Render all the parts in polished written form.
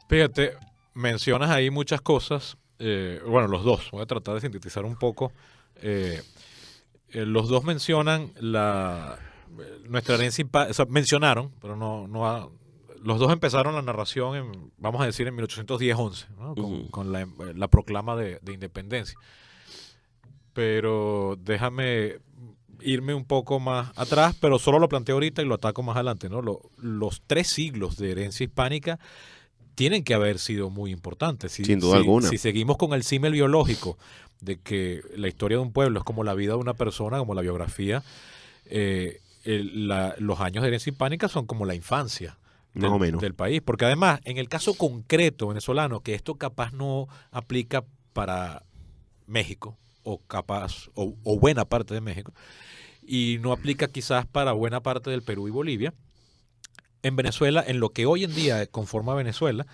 Fíjate, mencionas ahí muchas cosas. Bueno, los dos, voy a tratar de sintetizar un poco. Eh, los dos mencionan nuestra herencia, o sea, mencionaron, pero los dos empezaron la narración vamos a decir, en 1810-11, ¿no? Ujú. Con la proclama de independencia. Pero déjame irme un poco más atrás, pero solo lo planteo ahorita y lo ataco más adelante, ¿no? Los 3 siglos de herencia hispánica tienen que haber sido muy importantes. Sin duda alguna. Si seguimos con el símil biológico de que la historia de un pueblo es como la vida de una persona, como la biografía, los años de herencia hispánica son como la infancia Más o menos. del país. Porque además, en el caso concreto venezolano, que esto capaz no aplica para México, o capaz, o buena parte de México, y no aplica quizás para buena parte del Perú y Bolivia, en Venezuela, en lo que hoy en día conforma Venezuela,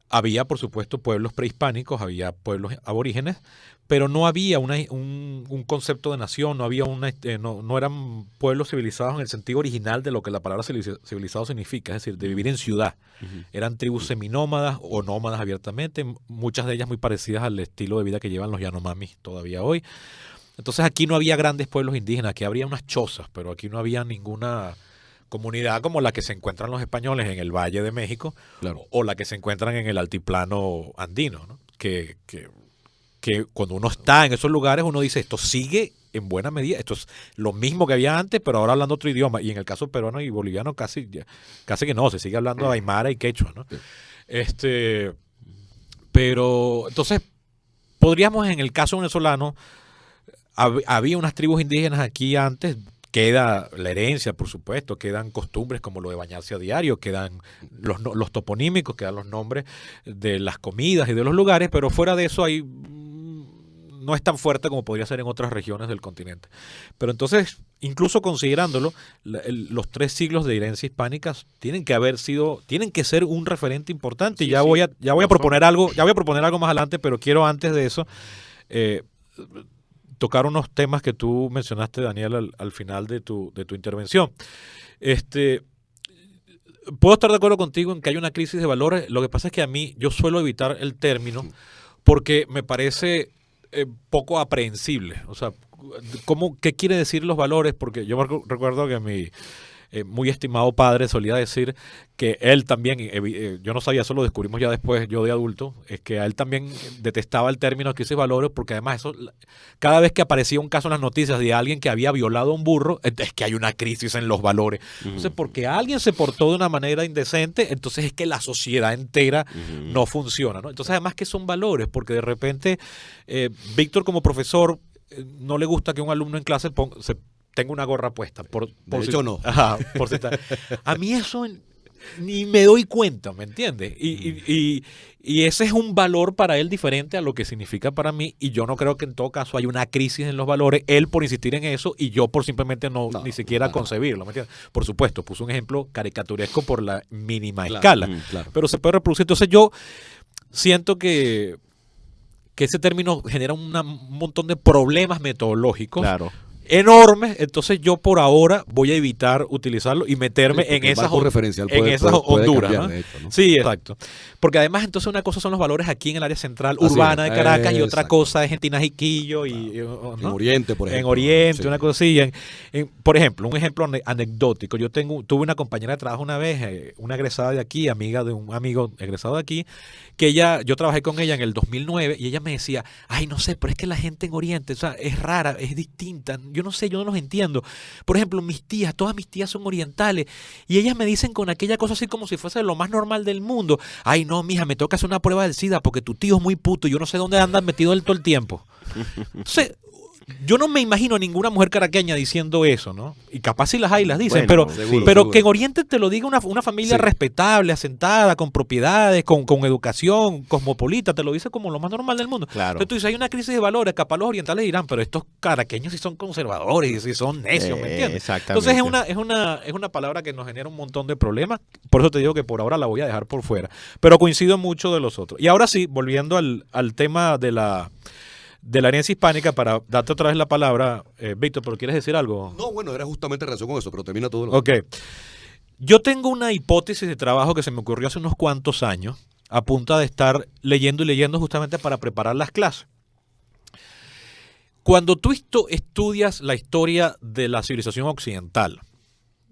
había, por supuesto, pueblos prehispánicos, había pueblos aborígenes, pero no había un concepto de nación, no eran pueblos civilizados en el sentido original de lo que la palabra civilizado significa, es decir, de vivir en ciudad. Ujú. Eran tribus seminómadas o nómadas abiertamente, muchas de ellas muy parecidas al estilo de vida que llevan los Yanomamis todavía hoy. Entonces aquí no había grandes pueblos indígenas, aquí habría unas chozas, pero aquí no había ninguna comunidad como la que se encuentran los españoles en el Valle de México Claro. o la que se encuentran en el altiplano andino, ¿no? Que cuando uno está en esos lugares uno dice, esto sigue en buena medida, esto es lo mismo que había antes, pero ahora hablando otro idioma. Y en el caso peruano y boliviano casi que no, se sigue hablando aymara y quechua, ¿no? Sí. Este, pero entonces podríamos en el caso venezolano, había unas tribus indígenas aquí antes, queda la herencia, por supuesto, quedan costumbres como lo de bañarse a diario, quedan los toponímicos, quedan los nombres de las comidas y de los lugares, pero fuera de eso no es tan fuerte como podría ser en otras regiones del continente. Pero entonces, incluso considerándolo, los 3 siglos de herencia hispánica tienen que ser un referente importante. Y Sí, ya sí. ya voy a proponer algo, ya voy a proponer algo más adelante, pero quiero antes de eso eh, tocar unos temas que tú mencionaste, Daniel, al final de tu intervención. Este, puedo estar de acuerdo contigo en que hay una crisis de valores. Lo que pasa es que a mí yo suelo evitar el término porque me parece poco aprehensible. O sea, ¿qué quiere decir los valores? Porque yo recuerdo que mi muy estimado padre solía decir que él también, yo no sabía, eso lo descubrimos ya después, yo de adulto, es que a él también detestaba el término crisis de valores porque además cada vez que aparecía un caso en las noticias de alguien que había violado a un burro, es que hay una crisis en los valores. Entonces, porque alguien se portó de una manera indecente, entonces es que la sociedad entera no funciona, ¿no? Entonces, además, ¿qué son valores? Porque de repente, Víctor como profesor, no le gusta que un alumno en clase tenga una gorra puesta. De hecho, no. Ajá, por si a mí eso ni me doy cuenta, ¿me entiendes? Y ese es un valor para él diferente a lo que significa para mí, y yo no creo que en todo caso haya una crisis en los valores, él por insistir en eso y yo por simplemente No, ni siquiera claro. concebirlo, ¿me entiendes? Por supuesto, puso un ejemplo caricaturesco por la mínima Claro, escala, claro. pero se puede reproducir. Entonces yo siento que ese término genera un montón de problemas metodológicos Claro. enormes, entonces yo por ahora voy a evitar utilizarlo y meterme Sí, porque en el esas, marco referencial en puede esas Honduras, cambiar, ¿no? de hecho, ¿no? Sí, exacto. Porque además entonces una cosa son los valores aquí en el área central Así urbana es. de Caracas y otra Exacto. cosa es en Tinajiquillo En ¿no? Oriente, por ejemplo. En Oriente, Sí. una cosa así. Por ejemplo, un ejemplo anecdótico. Tuve una compañera de trabajo una vez, una egresada de aquí, amiga de un amigo egresado de aquí, que yo trabajé con ella en el 2009 y ella me decía, ay, no sé, pero es que la gente en Oriente, o sea, es rara, es distinta. Yo no sé, yo no los entiendo. Por ejemplo, todas mis tías son orientales y ellas me dicen con aquella cosa así como si fuese lo más normal del mundo. Ay, no, mija, me toca hacer una prueba del SIDA porque tu tío es muy puto y yo no sé dónde andan metido él todo el tiempo. Entonces, yo no me imagino a ninguna mujer caraqueña diciendo eso, ¿no? Y capaz si las hay, las dicen, Bueno, pero, seguro, pero seguro. que en Oriente te lo diga una familia Sí. respetable, asentada, con propiedades, con educación, cosmopolita, te lo dice como lo más normal del mundo. Claro. Entonces tú dices, hay una crisis de valores, capaz los orientales dirán, pero estos caraqueños sí son conservadores y sí son necios, ¿me entiendes? Exactamente. Entonces es una palabra que nos genera un montón de problemas, por eso te digo que por ahora la voy a dejar por fuera, pero coincido mucho de los otros. Y ahora sí, volviendo al tema de la herencia hispánica, para darte otra vez la palabra, Víctor, ¿pero quieres decir algo? No, bueno, era justamente en relación con eso, pero termina todo. Ok. Yo tengo una hipótesis de trabajo que se me ocurrió hace unos cuantos años a punta de estar leyendo y leyendo justamente para preparar las clases. Cuando tú estudias la historia de la civilización occidental,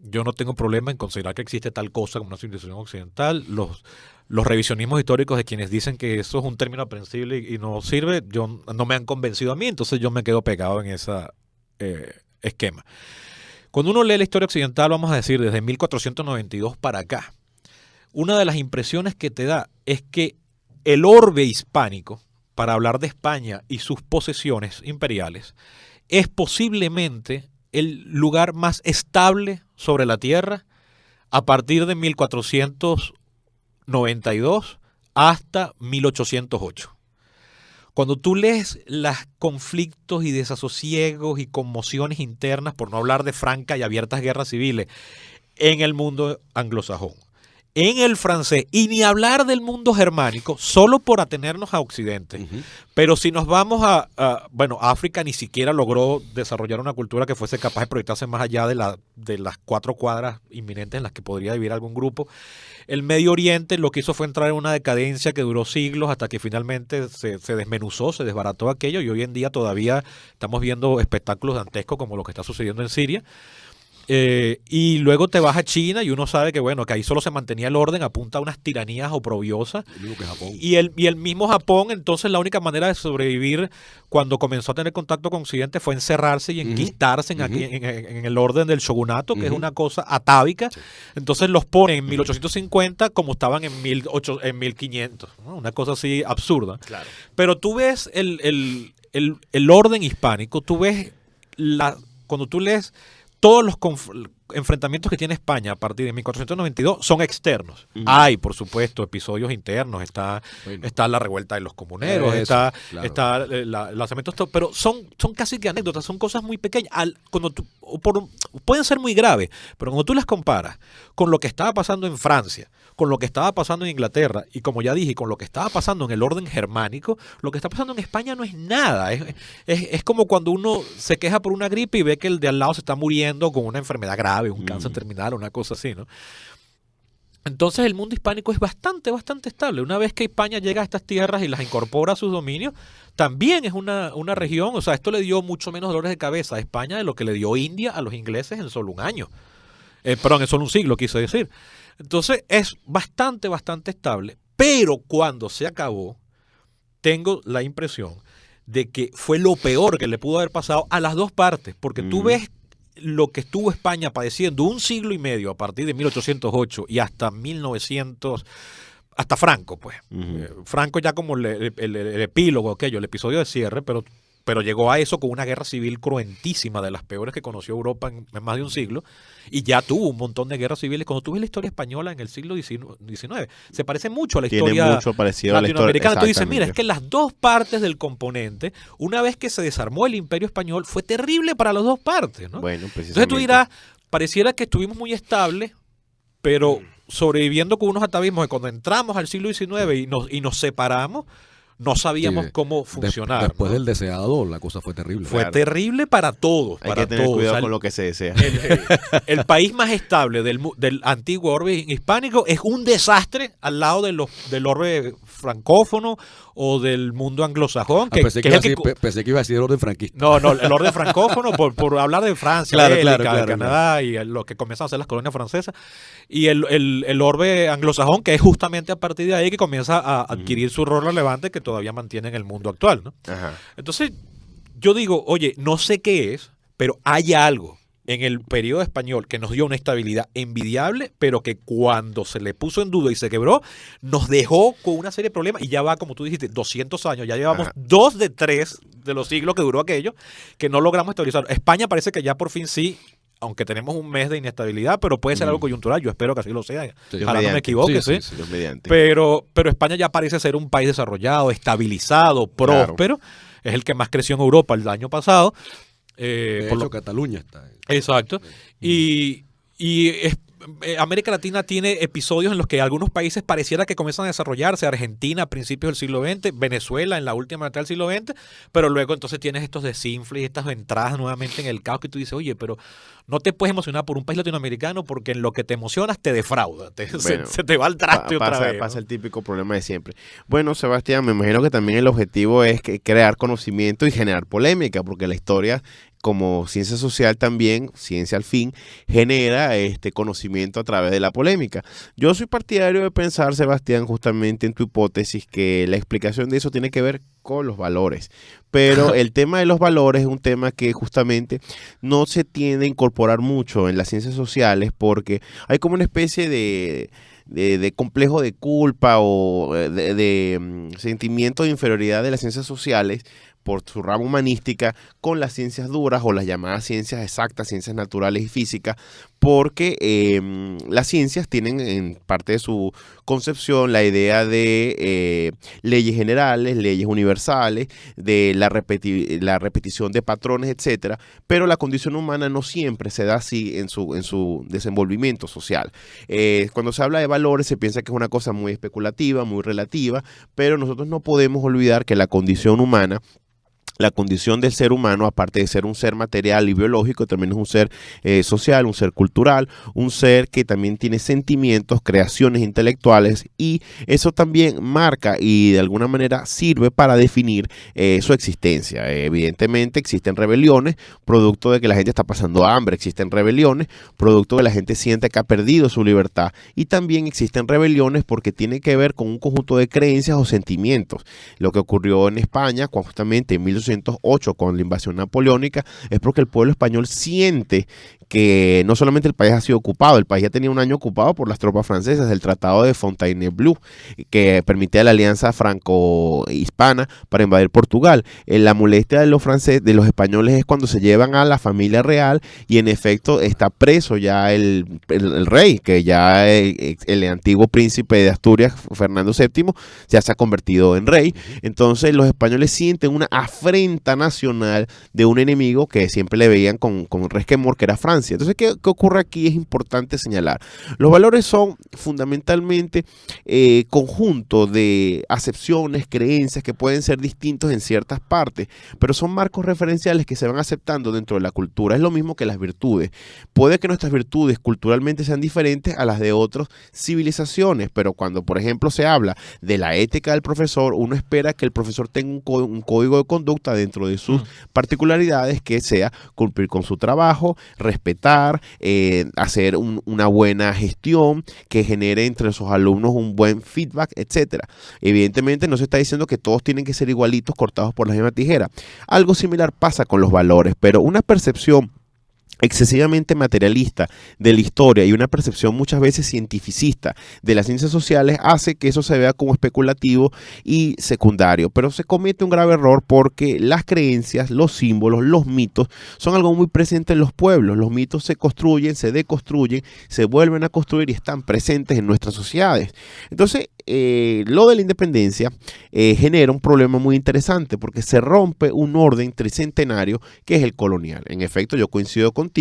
yo no tengo problema en considerar que existe tal cosa como una civilización occidental. Los revisionismos históricos de quienes dicen que eso es un término aprensible y no sirve, no me han convencido a mí, entonces yo me quedo pegado en ese esquema. Cuando uno lee la historia occidental, vamos a decir, desde 1492 para acá, una de las impresiones que te da es que el orbe hispánico, para hablar de España y sus posesiones imperiales, es posiblemente el lugar más estable sobre la tierra a partir de 1492 hasta 1808. Cuando tú lees los conflictos y desasosiegos y conmociones internas, por no hablar de francas y abiertas guerras civiles, en el mundo anglosajón, en el francés, y ni hablar del mundo germánico, solo por atenernos a Occidente. Uh-huh. Pero si nos vamos bueno, África ni siquiera logró desarrollar una cultura que fuese capaz de proyectarse más allá de las 4 cuadras inminentes en las que podría vivir algún grupo. El Medio Oriente lo que hizo fue entrar en una decadencia que duró siglos hasta que finalmente se desmenuzó, se desbarató aquello, y hoy en día todavía estamos viendo espectáculos dantescos como lo que está sucediendo en Siria. Y luego te vas a China y uno sabe que bueno, que ahí solo se mantenía el orden a punta de unas tiranías oprobiosas. Y el mismo Japón, entonces la única manera de sobrevivir cuando comenzó a tener contacto con Occidente fue encerrarse y enquistarse en el orden del shogunato, que es una cosa atávica. Sí. Entonces los ponen en 1850 como estaban en 1500, ¿no? Una cosa así absurda. Claro. Pero tú ves el orden hispánico, tú ves cuando tú lees todos los enfrentamientos que tiene España a partir de 1492 son externos. Uh-huh. Hay, por supuesto, episodios internos. Está la revuelta de los comuneros, está el lanzamiento, pero son casi que anécdotas, son cosas muy pequeñas. Pueden ser muy graves, pero cuando tú las comparas con lo que estaba pasando en Francia, con lo que estaba pasando en Inglaterra y, como ya dije, con lo que estaba pasando en el orden germánico, lo que está pasando en España no es nada. Es como cuando uno se queja por una gripe y ve que el de al lado se está muriendo con una enfermedad grave, un cáncer terminal, una cosa así, ¿no? Entonces el mundo hispánico es bastante estable. Una vez que España llega a estas tierras y las incorpora a sus dominios, también es una región, o sea, esto le dio mucho menos dolores de cabeza a España de lo que le dio India a los ingleses en solo un año. Perdón, en solo un siglo, quise decir. Entonces es bastante estable, pero cuando se acabó, tengo la impresión de que fue lo peor que le pudo haber pasado a las dos partes, porque tú ves lo que estuvo España padeciendo un siglo y medio a partir de 1808 y hasta 1900, hasta Franco, pues. Franco ya como el epílogo, el episodio de cierre, pero llegó a eso con una guerra civil cruentísima, de las peores que conoció Europa en más de un siglo, y ya tuvo un montón de guerras civiles. Cuando tú ves la historia española en el siglo XIX, se parece mucho a la historia latinoamericana. Tú dices, mira, es que las dos partes del componente, una vez que se desarmó el Imperio Español, fue terrible para las dos partes, ¿no? Bueno, entonces tú dirás, pareciera que estuvimos muy estables, pero sobreviviendo con unos atavismos, que cuando entramos al siglo XIX y nos separamos, no sabíamos cómo funcionar. Después del deseado, la cosa fue terrible. Fue terrible para todos. Hay que tener cuidado con lo que se desea. El país más estable del antiguo orbe hispánico es un desastre al lado del orbe francófono o del mundo anglosajón. Pensé que iba a decir el orden franquista. No, el orden francófono, por hablar de Francia, Bélgica, Canadá y lo que comienzan a hacer las colonias francesas. Y el orbe anglosajón, que es justamente a partir de ahí que comienza a adquirir su rol relevante que todavía mantiene en el mundo actual, ¿no? Ajá. Entonces, yo digo, oye, no sé qué es, pero hay algo en el periodo español que nos dio una estabilidad envidiable, pero que cuando se le puso en duda y se quebró, nos dejó con una serie de problemas, y ya va, como tú dijiste, 200 años, ya llevamos 2 de 3 de los siglos que duró aquello, que no logramos estabilizar. España parece que ya por fin sí, aunque tenemos un mes de inestabilidad, pero puede ser algo coyuntural. Yo espero que así lo sea. Ojalá no me equivoque, sí. Pero España ya parece ser un país desarrollado, estabilizado, próspero. Es el que más creció en Europa el año pasado. De hecho, Cataluña está. Exacto. Y América Latina tiene episodios en los que algunos países pareciera que comienzan a desarrollarse, Argentina a principios del siglo XX, Venezuela en la última mitad del siglo XX, pero luego entonces tienes estos desinfles y estas entradas nuevamente en el caos que tú dices, oye, pero no te puedes emocionar por un país latinoamericano porque en lo que te emocionas te defrauda, se te va al traste otra vez. Pasa el típico problema de siempre. Bueno, Sebastián, me imagino que también el objetivo es crear conocimiento y generar polémica, porque la historia, como ciencia social también, ciencia al fin, genera conocimiento a través de la polémica. Yo soy partidario de pensar, Sebastián, justamente en tu hipótesis, que la explicación de eso tiene que ver con los valores. Pero el tema de los valores es un tema que justamente no se tiende a incorporar mucho en las ciencias sociales porque hay como una especie de complejo de culpa o de sentimiento de inferioridad de las ciencias sociales por su rama humanística con las ciencias duras o las llamadas ciencias exactas, ciencias naturales y físicas, porque las ciencias tienen en parte de su concepción la idea de leyes generales, leyes universales, de la repetición de patrones, etcétera, pero la condición humana no siempre se da así en su desenvolvimiento social. Cuando se habla de valores se piensa que es una cosa muy especulativa, muy relativa, pero nosotros no podemos olvidar que la condición humana, la condición del ser humano, aparte de ser un ser material y biológico, también es un ser social, un ser cultural, un ser que también tiene sentimientos, creaciones intelectuales, y eso también marca y de alguna manera sirve para definir su existencia. Evidentemente existen rebeliones, producto de que la gente está pasando hambre, existen rebeliones, producto de que la gente siente que ha perdido su libertad, y también existen rebeliones porque tiene que ver con un conjunto de creencias o sentimientos. Lo que ocurrió en España, justamente en 1808 con la invasión napoleónica, es porque el pueblo español siente que no solamente el país ha sido ocupado, el país ya tenía un año ocupado por las tropas francesas, el Tratado de Fontainebleau, que permitía la alianza franco-hispana para invadir Portugal. La molestia de los franceses, de los españoles, es cuando se llevan a la familia real y en efecto está preso ya el rey, que ya el antiguo príncipe de Asturias, Fernando VII, ya se ha convertido en rey. Entonces los españoles sienten una afrenta nacional de un enemigo que siempre le veían con resquemor, que era Francia. Entonces, ¿qué ocurre aquí? Es importante señalar. Los valores son fundamentalmente conjunto de acepciones, creencias que pueden ser distintos en ciertas partes, pero son marcos referenciales que se van aceptando dentro de la cultura. Es lo mismo que las virtudes. Puede que nuestras virtudes culturalmente sean diferentes a las de otras civilizaciones, pero cuando, por ejemplo, se habla de la ética del profesor, uno espera que el profesor tenga un código de conducta dentro de sus particularidades, que sea cumplir con su trabajo, respetar, hacer una buena gestión que genere entre sus alumnos un buen feedback, etcétera. Evidentemente no se está diciendo que todos tienen que ser igualitos, cortados por la misma tijera. Algo similar pasa con los valores, pero una percepción excesivamente materialista de la historia y una percepción muchas veces cientificista de las ciencias sociales hace que eso se vea como especulativo y secundario, pero se comete un grave error porque las creencias, los símbolos, los mitos son algo muy presente en los pueblos. Los mitos se construyen, se deconstruyen, se vuelven a construir y están presentes en nuestras sociedades. Entonces, lo de la independencia genera un problema muy interesante porque se rompe un orden tricentenario que es el colonial. En efecto, yo coincido contigo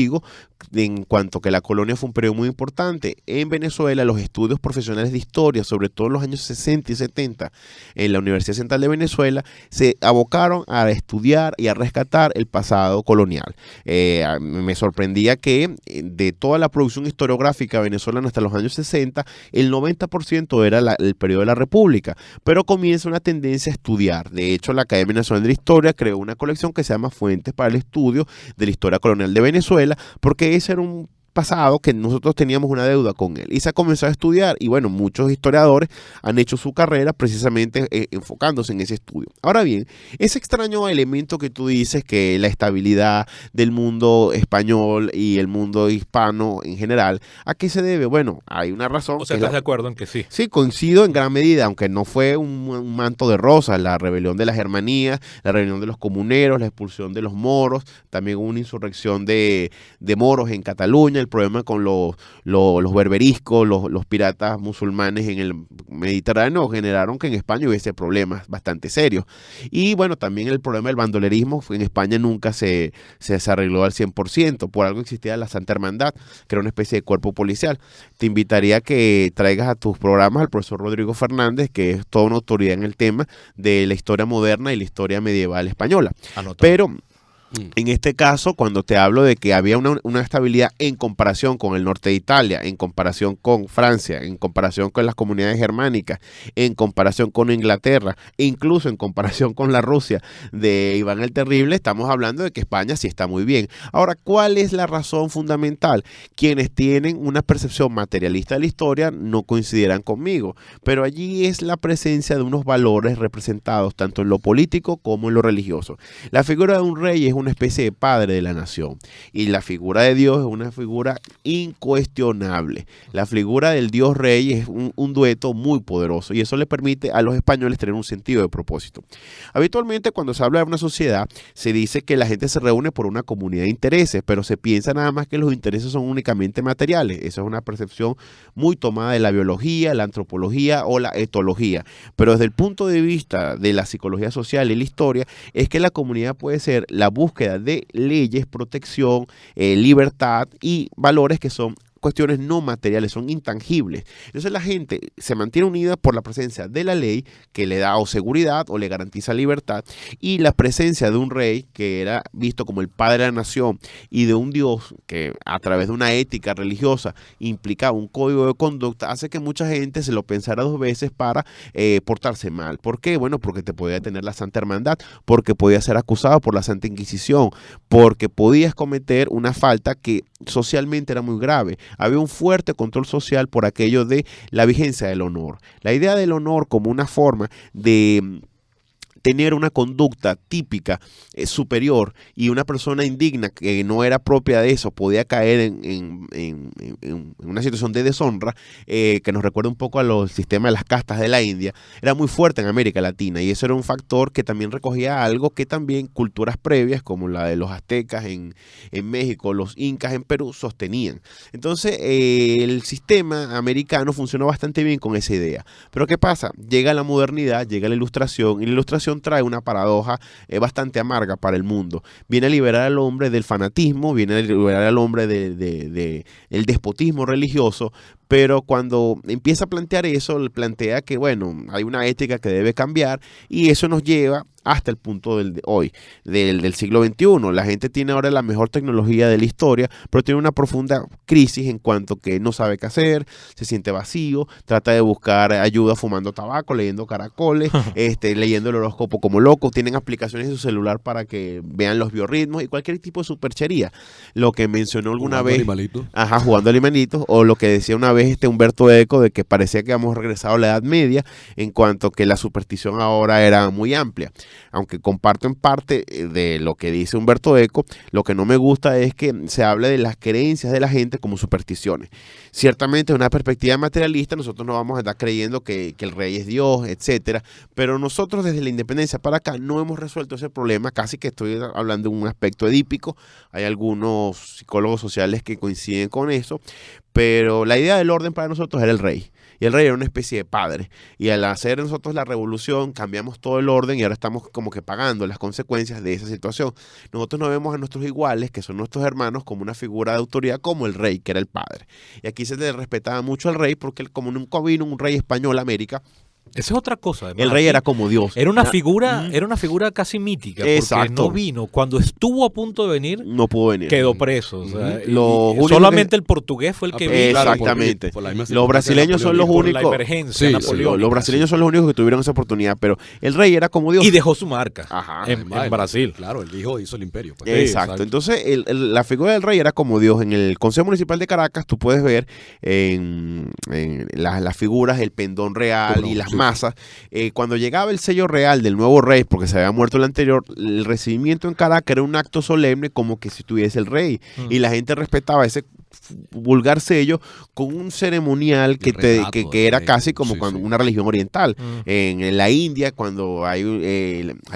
en cuanto que la colonia fue un periodo muy importante. En Venezuela, los estudios profesionales de historia, sobre todo en los años 60 y 70, en la Universidad Central de Venezuela, se abocaron a estudiar y a rescatar el pasado colonial. Me sorprendía que de toda la producción historiográfica venezolana hasta los años 60, el 90% era el periodo de la República, pero comienza una tendencia a estudiar. De hecho, la Academia Nacional de la Historia creó una colección que se llama Fuentes para el Estudio de la Historia Colonial de Venezuela, porque ese era un pasado que nosotros teníamos una deuda con él, y se ha comenzado a estudiar, y bueno, muchos historiadores han hecho su carrera precisamente enfocándose en ese estudio. Ahora bien, ese extraño elemento que tú dices, que la estabilidad del mundo español y el mundo hispano en general, ¿a qué se debe? Bueno, hay una razón. O sea, ¿estás de acuerdo en que sí? Sí, coincido en gran medida, aunque no fue un manto de rosas. La rebelión de las Germanías, la rebelión de los comuneros, la expulsión de los moros, también hubo una insurrección de moros en Cataluña, el problema con los berberiscos, los piratas musulmanes en el Mediterráneo generaron que en España hubiese problemas bastante serios. Y bueno, también el problema del bandolerismo en España nunca se arregló al 100%. Por algo existía la Santa Hermandad, que era una especie de cuerpo policial. Te invitaría a que traigas a tus programas al profesor Rodrigo Fernández, que es toda una autoridad en el tema de la historia moderna y la historia medieval española. Anotado. Pero en este caso, cuando te hablo de que había una estabilidad en comparación con el norte de Italia, en comparación con Francia, en comparación con las comunidades germánicas, en comparación con Inglaterra, e incluso en comparación con la Rusia de Iván el Terrible, estamos hablando de que España sí está muy bien. Ahora, ¿cuál es la razón fundamental? Quienes tienen una percepción materialista de la historia no coincidirán conmigo, pero allí es la presencia de unos valores representados tanto en lo político como en lo religioso. La figura de un rey es una especie de padre de la nación y la figura de Dios es una figura incuestionable. La figura del Dios rey es un dueto muy poderoso y eso le permite a los españoles tener un sentido de propósito. Habitualmente cuando se habla de una sociedad se dice que la gente se reúne por una comunidad de intereses, pero se piensa nada más que los intereses son únicamente materiales. Esa es una percepción muy tomada de la biología, la antropología o la etología, pero desde el punto de vista de la psicología social y la historia es que la comunidad puede ser la búsqueda de leyes, protección, libertad y valores que son cuestiones no materiales, son intangibles. Entonces la gente se mantiene unida por la presencia de la ley que le da o seguridad o le garantiza libertad y la presencia de un rey que era visto como el padre de la nación y de un Dios que a través de una ética religiosa implicaba un código de conducta hace que mucha gente se lo pensara dos veces para portarse mal. ¿Por qué? Bueno, porque te podía tener la Santa Hermandad, porque podías ser acusado por la Santa Inquisición, porque podías cometer una falta que socialmente era muy grave. Había un fuerte control social por aquello de la vigencia del honor. La idea del honor como una forma de tener una conducta típica superior y una persona indigna que no era propia de eso podía caer en una situación de deshonra que nos recuerda un poco a los sistemas de las castas de la India, era muy fuerte en América Latina y eso era un factor que también recogía algo que también culturas previas como la de los aztecas en México, los incas en Perú sostenían. Entonces el sistema americano funcionó bastante bien con esa idea. Pero ¿qué pasa? Llega la modernidad, llega la ilustración y la ilustración trae una paradoja bastante amarga para el mundo. Viene a liberar al hombre del fanatismo, viene a liberar al hombre del despotismo religioso, pero cuando empieza a plantear eso, plantea que, bueno, hay una ética que debe cambiar y eso nos lleva hasta el punto del siglo XXI. La gente tiene ahora la mejor tecnología de la historia, pero tiene una profunda crisis en cuanto que no sabe qué hacer, se siente vacío, trata de buscar ayuda fumando tabaco, leyendo caracoles, leyendo el horóscopo como loco, tienen aplicaciones en su celular para que vean los biorritmos y cualquier tipo de superchería. Lo que mencionó alguna vez, jugando animalitos, o lo que decía una vez Humberto Eco de que parecía que habíamos regresado a la Edad Media en cuanto que la superstición ahora era muy amplia. Aunque comparto en parte de lo que dice Humberto Eco, lo que no me gusta es que se hable de las creencias de la gente como supersticiones. Ciertamente, desde una perspectiva materialista, nosotros no vamos a estar creyendo que el rey es Dios, etcétera, pero nosotros desde la independencia para acá no hemos resuelto ese problema, casi que estoy hablando de un aspecto edípico. Hay algunos psicólogos sociales que coinciden con eso, pero la idea del orden para nosotros era el rey. Y el rey era una especie de padre. Y al hacer nosotros la revolución, cambiamos todo el orden y ahora estamos como que pagando las consecuencias de esa situación. Nosotros no vemos a nuestros iguales, que son nuestros hermanos, como una figura de autoridad como el rey, que era el padre. Y aquí se le respetaba mucho al rey porque como nunca vino un rey español a América, esa es otra cosa. Además, el rey era como Dios. Era una figura casi mítica. Exacto. Porque no vino. Cuando estuvo a punto de venir, no pudo venir. Quedó preso. O sea, solamente el portugués fue el que vino. Exactamente. Los brasileños son los únicos. Por la emergencia napoleónica. Los brasileños son los únicos que tuvieron esa oportunidad, pero el rey era como Dios. Y dejó su marca en Brasil. Claro, él hizo el imperio. Pues. Exacto. Entonces, la figura del rey era como Dios. En el Consejo Municipal de Caracas, tú puedes ver en las figuras, el pendón real y las masas. Cuando llegaba el sello real del nuevo rey, porque se había muerto el anterior, el recibimiento en Caracas era un acto solemne como que si tuviese el rey. Y la gente respetaba ese vulgar sello con un ceremonial que era casi como cuando una religión oriental. En la India, cuando hay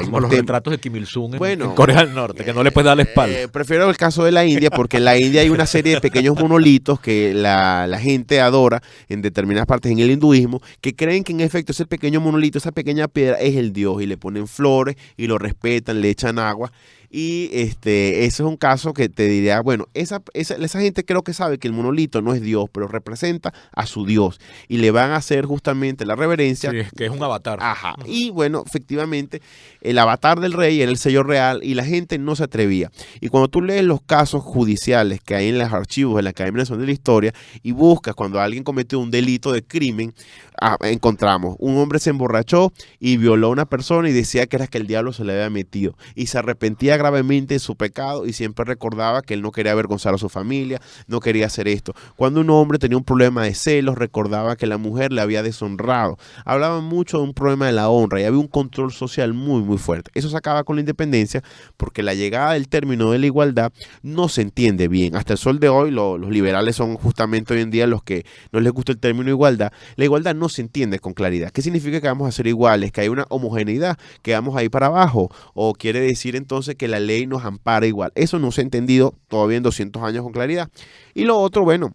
como los retratos de Kim Il-sung en Corea del Norte, que no le puede dar la espalda. Prefiero el caso de la India, porque en la India hay una serie de pequeños monolitos que la gente adora en determinadas partes en el hinduismo, que creen que en efecto ese pequeño monolito, esa pequeña piedra es el Dios, y le ponen flores y lo respetan, le echan agua. Y ese es un caso que te diría, bueno, esa gente creo que sabe que el monolito no es Dios, pero representa a su Dios, y le van a hacer justamente la reverencia. Sí, que es un avatar. Ajá. Y bueno, efectivamente, el avatar del rey era el sello real, y la gente no se atrevía. Y cuando tú lees los casos judiciales que hay en los archivos de la Academia Nacional de la Historia y buscas cuando alguien cometió un delito de crimen, encontramos un hombre se emborrachó y violó a una persona y decía que era que el diablo se le había metido, y se arrepentía gravemente de su pecado, y siempre recordaba que él no quería avergonzar a su familia, no quería hacer esto. Cuando un hombre tenía un problema de celos, recordaba que la mujer le había deshonrado. Hablaban mucho de un problema de la honra, y había un control social muy muy fuerte. Eso se acaba con la independencia, porque la llegada del término de la igualdad no se entiende bien. Hasta el sol de hoy los liberales son justamente hoy en día los que no les gusta el término igualdad. La igualdad no se entiende con claridad. ¿Qué significa que vamos a ser iguales? ¿Que hay una homogeneidad? ¿Que vamos a ir para abajo? ¿O quiere decir entonces que la ley nos ampara igual? Eso no se ha entendido todavía en 200 años con claridad. Y lo otro, bueno,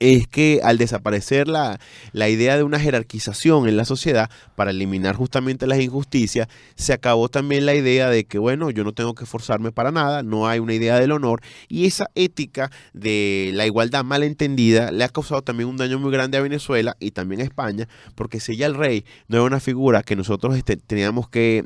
es que al desaparecer la idea de una jerarquización en la sociedad para eliminar justamente las injusticias, se acabó también la idea de que, bueno, yo no tengo que esforzarme para nada, no hay una idea del honor, y esa ética de la igualdad mal entendida le ha causado también un daño muy grande a Venezuela y también a España, porque si ya el rey no es una figura que nosotros teníamos que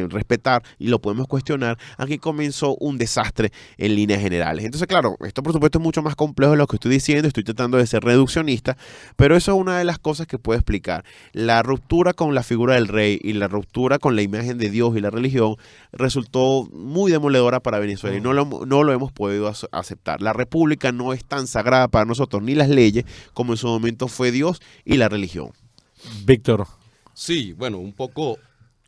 respetar y lo podemos cuestionar, aquí comenzó un desastre en líneas generales. Entonces, claro, esto por supuesto es mucho más complejo de lo que estoy diciendo. Estoy tratando de ser reduccionista, pero eso es una de las cosas que puedo explicar. La ruptura con la figura del rey y la ruptura con la imagen de Dios y la religión resultó muy demoledora para Venezuela, y no lo hemos podido aceptar. La república no es tan sagrada para nosotros, ni las leyes, como en su momento fue Dios y la religión. Víctor. Sí, bueno, un poco,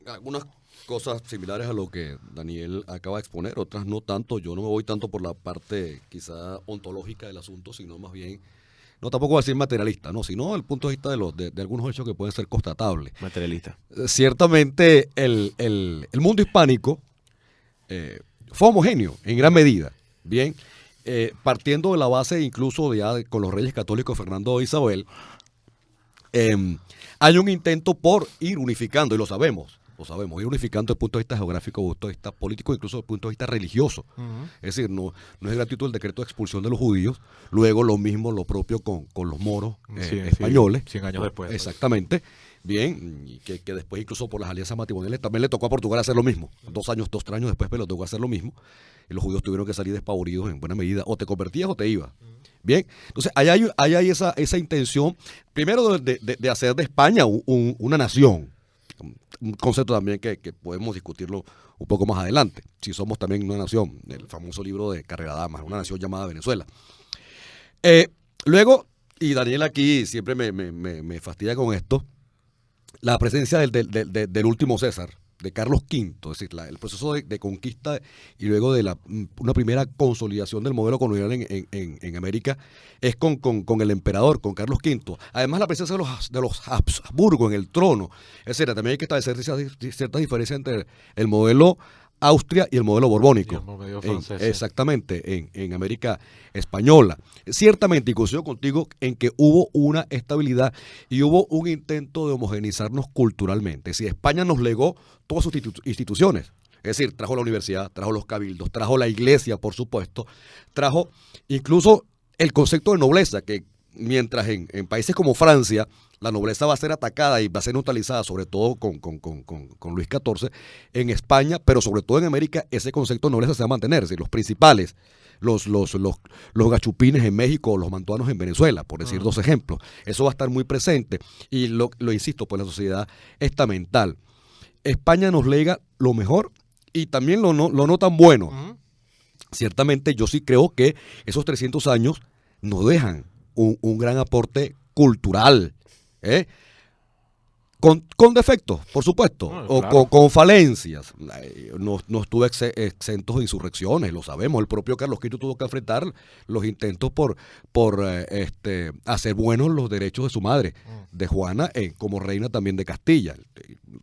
algunas cosas similares a lo que Daniel acaba de exponer, otras no tanto. Yo no me voy tanto por la parte quizá ontológica del asunto, sino más bien, no tampoco voy a decir materialista, no, sino desde el punto de vista de algunos hechos que pueden ser constatables. Materialista. Ciertamente el mundo hispánico fue homogéneo en gran medida, bien, partiendo de la base incluso ya con los reyes católicos Fernando e Isabel, hay un intento por ir unificando, y lo sabemos, ir unificando desde el punto de vista geográfico, desde el punto de vista político, incluso desde el punto de vista religioso. Es decir, no es gratuito el decreto de expulsión de los judíos, luego lo propio con los moros españoles. 100 años después. Exactamente. Bien, y que después incluso por las alianzas matrimoniales también le tocó a Portugal hacer lo mismo. 3 años después, pero le tocó hacer lo mismo. Y los judíos tuvieron que salir despavoridos en buena medida. O te convertías o te ibas. Bien, entonces ahí hay esa intención, primero de hacer de España una nación. Un concepto también que podemos discutirlo un poco más adelante, si somos también una nación, el famoso libro de Carrera Damas, una nación llamada Venezuela. Luego, y Daniel aquí siempre me fastidia con esto, la presencia del último César, de Carlos V, es decir, el proceso de conquista y luego de una primera consolidación del modelo colonial en América es con el emperador, con Carlos V. Además, la presencia de los Habsburgo en el trono, etcétera. También hay que establecer ciertas diferencias entre el modelo Austria y el modelo borbónico. El modelo francés, exactamente, en América española. Ciertamente, y coincido contigo en que hubo una estabilidad y hubo un intento de homogeneizarnos culturalmente. Si España nos legó todas sus instituciones, es decir, trajo la universidad, trajo los cabildos, trajo la iglesia, por supuesto, trajo incluso el concepto de nobleza, que mientras en países como Francia la nobleza va a ser atacada y va a ser neutralizada, sobre todo con Luis XIV, en España, pero sobre todo en América, ese concepto de nobleza se va a mantener. Es decir, los principales, los gachupines en México, los mantuanos en Venezuela, por decir 2 ejemplos. Eso va a estar muy presente y lo insisto, pues la sociedad estamental. España nos lega lo mejor y también lo no tan bueno. Ciertamente yo sí creo que esos 300 años nos dejan un gran aporte cultural, con defectos, por supuesto, o Claro. con falencias. No estuvo exentos de insurrecciones, lo sabemos. El propio Carlos V tuvo que enfrentar los intentos por hacer buenos los derechos de su madre, de Juana, como reina también de Castilla.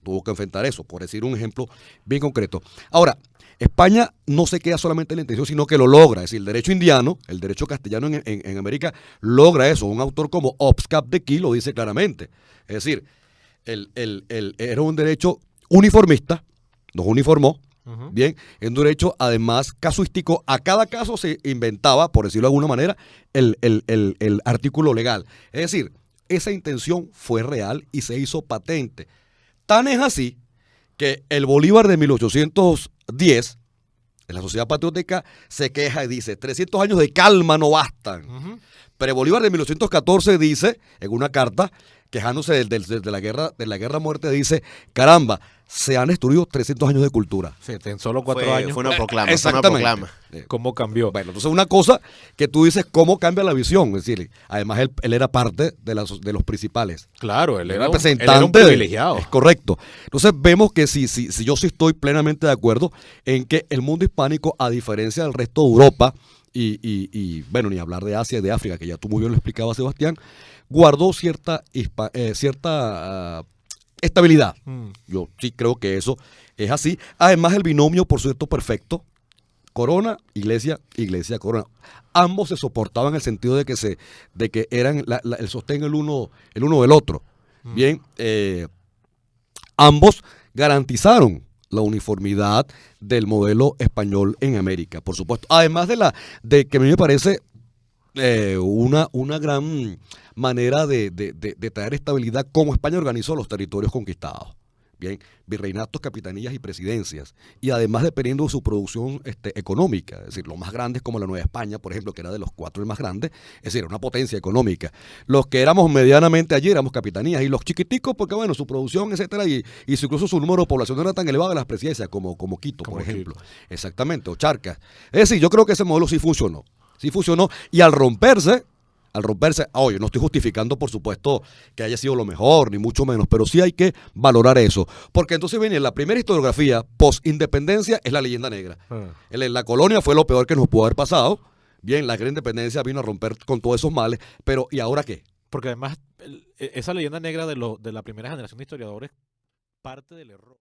Tuvo que enfrentar eso, por decir un ejemplo bien concreto. Ahora, España no se queda solamente en la intención, sino que lo logra. Es decir, el derecho indiano, el derecho castellano en América, logra eso. Un autor como Ops Capdeville lo dice claramente. Es decir, era un derecho uniformista, nos uniformó, Ujú. bien, es un derecho además casuístico. A cada caso se inventaba, por decirlo de alguna manera, el artículo legal. Es decir, esa intención fue real y se hizo patente. Tan es así que el Bolívar de 1810, en la Sociedad Patriótica, se queja y dice, 300 años de calma no bastan. Ujú. Pero Bolívar de 1814 dice, en una carta, quejándose de la guerra a muerte, dice, caramba, se han destruido 300 años de cultura. Sí, en solo 4 años, Fue una proclama. Fue una Exactamente. proclama. ¿cómo cambió? Bueno, entonces una cosa que tú dices, ¿cómo cambia la visión? Es decir, además él era parte de los principales. Claro, él era un representante privilegiado. Es correcto. Entonces vemos que si yo sí estoy plenamente de acuerdo en que el mundo hispánico, a diferencia del resto de Europa, bueno, ni hablar de Asia y de África, que ya tú muy bien lo explicabas, Sebastián, guardó cierta estabilidad. Yo sí creo que eso es así. Además, el binomio, por cierto, perfecto, corona, iglesia, iglesia, corona. Ambos se soportaban en el sentido de que eran el sostén el uno del otro. Bien, ambos garantizaron la uniformidad del modelo español en América, por supuesto. Además de que a mí me parece una gran manera de traer estabilidad, como España organizó los territorios conquistados. Bien, virreinatos, capitanías y presidencias. Y además dependiendo de su producción económica. Es decir, los más grandes como la Nueva España, por ejemplo, que era de los 4 el más grande, es decir, una potencia económica. Los que éramos medianamente allí éramos capitanías. Y los chiquiticos, porque bueno, su producción, etcétera, y incluso su número de población no era tan elevado en las presidencias como Quito, Como por ejemplo. Quito. Exactamente, o Charcas. Es decir, yo creo que ese modelo sí funcionó. Sí funcionó. Y al romperse, oye, no estoy justificando, por supuesto, que haya sido lo mejor, ni mucho menos, pero sí hay que valorar eso. Porque entonces viene la primera historiografía post-independencia, es la leyenda negra. La colonia fue lo peor que nos pudo haber pasado. Bien, la gran independencia vino a romper con todos esos males, pero ¿y ahora qué? Porque además, esa leyenda negra de la primera generación de historiadores parte del error.